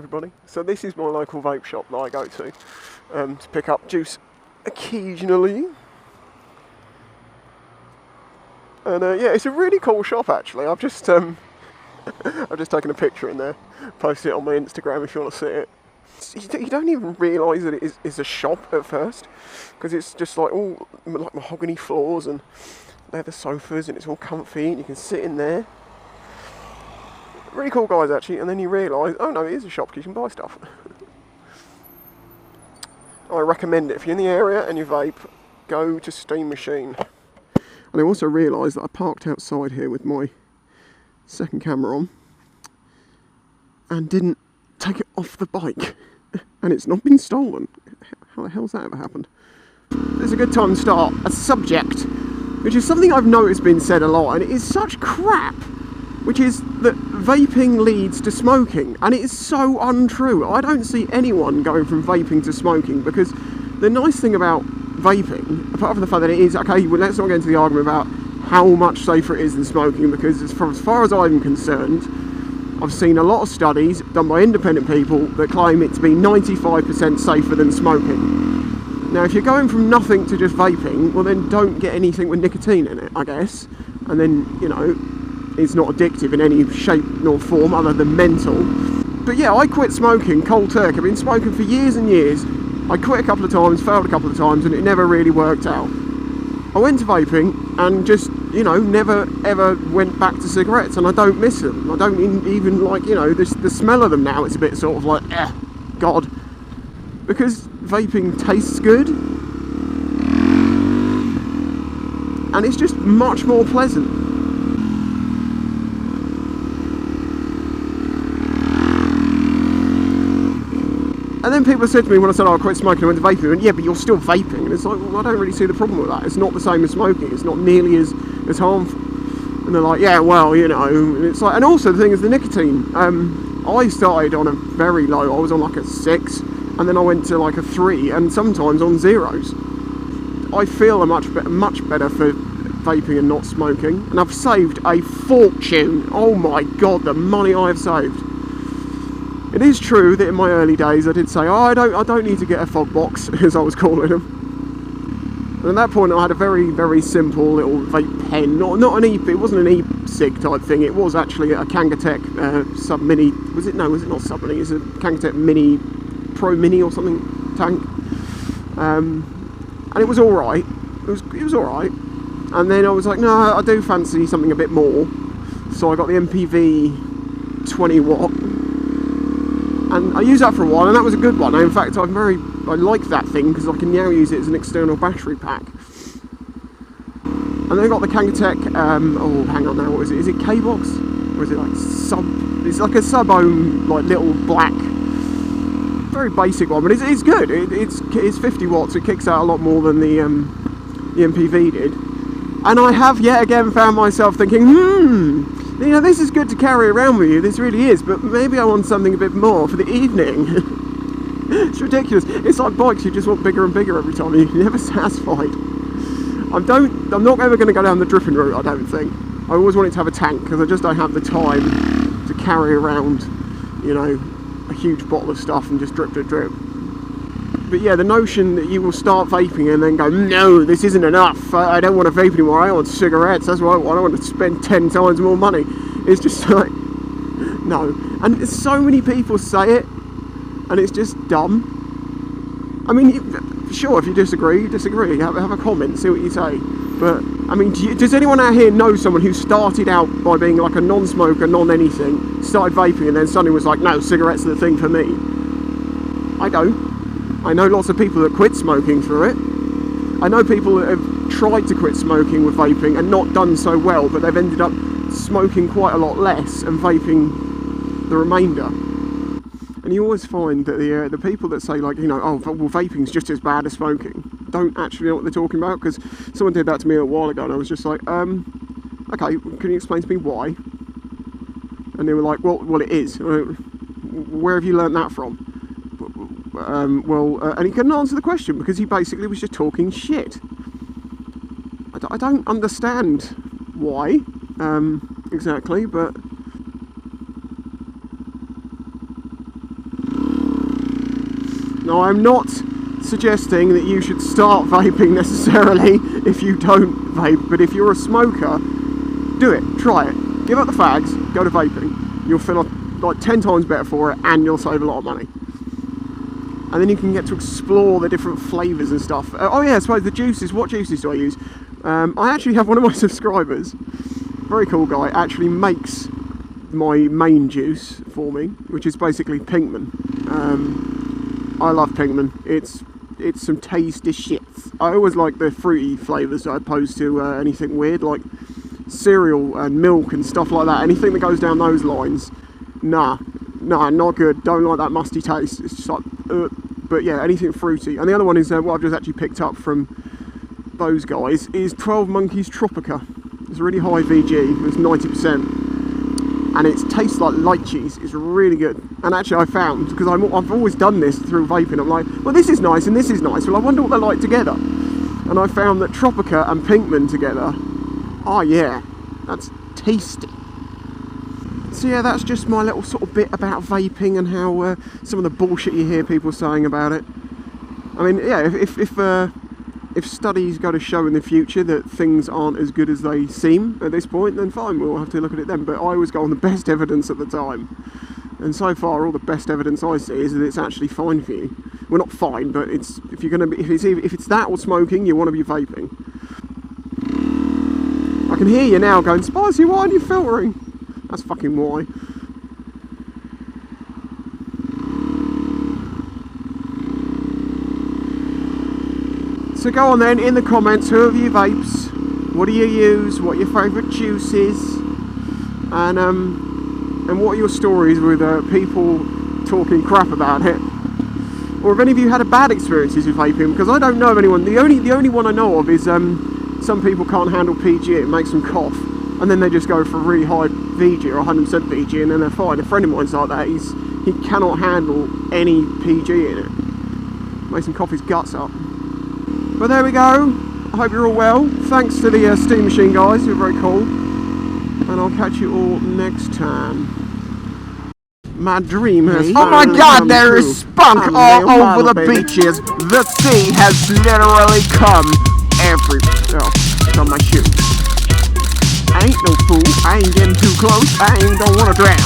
Hey everybody, so this is my local vape shop that I go to pick up juice occasionally. And yeah, it's a really cool shop actually. I've just taken a picture in there, posted it on my Instagram if you want to see it. You don't even realise that it is a shop at first, because it's just like all like mahogany floors and leather sofas, and it's all comfy and you can sit in there. Really cool guys actually, and then you realise, oh no, it is a shop because you can buy stuff. I recommend it. If you're in the area and you vape, go to Steam Machine. And I also realised that I parked outside here with my second camera on and didn't take it off the bike, and it's not been stolen. How the hell's that ever happened? It's a good time to start a subject, which is something I've noticed being said a lot, and it is such crap, which is that vaping leads to smoking, and it is so untrue. I don't see anyone going from vaping to smoking, because the nice thing about vaping, apart from the fact that it is, okay, well, let's not get into the argument about how much safer it is than smoking, because as far as I'm concerned, I've seen a lot of studies done by independent people that claim it to be 95% safer than smoking. Now, if you're going from nothing to just vaping, well then don't get anything with nicotine in it, I guess, and then, you know, it's not addictive in any shape nor form other than mental. But yeah, I quit smoking cold turkey. I've been smoking for years and years. I quit a couple of times, failed a couple of times, and it never really worked out. I went to vaping and just, you know, never ever went back to cigarettes, and I don't miss them. I don't even like, you know, the smell of them now. It's a bit sort of like, God. Because vaping tastes good, and it's just much more pleasant. And then people said to me when I said, oh, I quit smoking, I went to vaping, and went, yeah, but you're still vaping. And it's like, well, I don't really see the problem with that. It's not the same as smoking. It's not nearly as harmful. And they're like, yeah, well, you know. And it's like, and also the thing is the nicotine. I started on a very low. I was on like a 6, and then I went to like a 3, and sometimes on 0s. I feel much better for vaping and not smoking. And I've saved a fortune. Oh my God, the money I have saved. It is true that in my early days I did say, oh, I don't need to get a fog box, as I was calling them. And at that point I had a very, very simple little vape pen, not an e-, it wasn't an e-cig type thing, it was actually a Kangatech sub-mini, was it not sub-mini, it's a Kangatech mini, Pro Mini or something, tank. And it was alright, it was alright. And then I was like, no, I do fancy something a bit more. So I got the MPV 20 watt. And I used that for a while, and that was a good one. In fact, I like that thing because I can now use it as an external battery pack. And then I got the Kangatech, oh, hang on now, what is it? Is it K-Box? Or is it like it's like a sub-ohm, like little black, very basic one, but it's good. It's 50 watts, it kicks out a lot more than the MPV did. And I have yet again found myself thinking, you know, this is good to carry around with you, this really is, but maybe I want something a bit more for the evening. It's ridiculous. It's like bikes, you just want bigger and bigger every time, you're never satisfied. I'm not ever going to go down the dripping route, I don't think. I always wanted to have a tank, because I just don't have the time to carry around, you know, a huge bottle of stuff and just drip, drip, drip. But yeah, the notion that you will start vaping and then go, no, this isn't enough, I don't want to vape anymore, I want cigarettes, that's what I want, I want to spend 10 times more money. It's just like, no. And so many people say it, and it's just dumb. I mean, sure, if you disagree, have a comment, see what you say. But, I mean, does anyone out here know someone who started out by being like a non-smoker, non-anything, started vaping, and then suddenly was like, no, cigarettes are the thing for me? I don't. I know lots of people that quit smoking through it. I know people that have tried to quit smoking with vaping and not done so well, but they've ended up smoking quite a lot less and vaping the remainder. And you always find that the people that say, like, you know, oh, well, vaping's just as bad as smoking, don't actually know what they're talking about, because someone did that to me a while ago and I was just like, okay, can you explain to me why? And they were like, well, it is. Where have you learnt that from? And he couldn't answer the question because he basically was just talking shit. I don't understand why exactly, but Now, I'm not suggesting that you should start vaping necessarily if you don't vape, but if you're a smoker, do it, try it. Give up the fags, go to vaping. You'll feel like 10 times better for it, and you'll save a lot of money. And then you can get to explore the different flavours and stuff. Oh yeah, I suppose the juices, what juices do I use? I actually have one of my subscribers, very cool guy, actually makes my main juice for me, which is basically Pinkman. I love Pinkman. It's some tasty shit. I always like the fruity flavours as opposed to anything weird like cereal and milk and stuff like that. Anything that goes down those lines, nah, not good. Don't like that musty taste. It's just like, but yeah, anything fruity. And the other one is what I've just actually picked up from those guys is 12 Monkeys Tropica. It's a really high VG. It's 90%. And it tastes like light cheese. It's really good. And actually I found, because I've always done this through vaping, I'm like, well, this is nice and this is nice, well, I wonder what they're like together. And I found that Tropica and Pinkman together, oh yeah, that's tasty. So yeah, that's just my little sort of bit about vaping and how some of the bullshit you hear people saying about it. I mean, yeah, if studies go to show in the future that things aren't as good as they seem at this point, then fine, we'll have to look at it then. But I always go on the best evidence at the time. And so far, all the best evidence I see is that it's actually fine for you. Well, not fine, but it's if it's that or smoking, you want to be vaping. I can hear you now going, Spicy, why aren't you filtering? That's fucking why. So go on then, in the comments, who have you vapes? What do you use? What are your favourite juices? And what are your stories with people talking crap about it? Or have any of you had a bad experiences with vaping? Because I don't know of anyone. The only one I know of is some people can't handle PG, it makes them cough. And then they just go for a really high VG or 100% VG and then they're fine. A friend of mine's like that, he cannot handle any PG in it. Makes him cough his guts up. But there we go. I hope you're all well. Thanks to the Steam Machine guys, you're very cool. And I'll catch you all next time. My dream has Oh my god, there is spunk all over the beaches. The sea has literally come everywhere. Oh, it's on my shoe. I ain't no fool. I ain't getting too close. I ain't gonna wanna drown.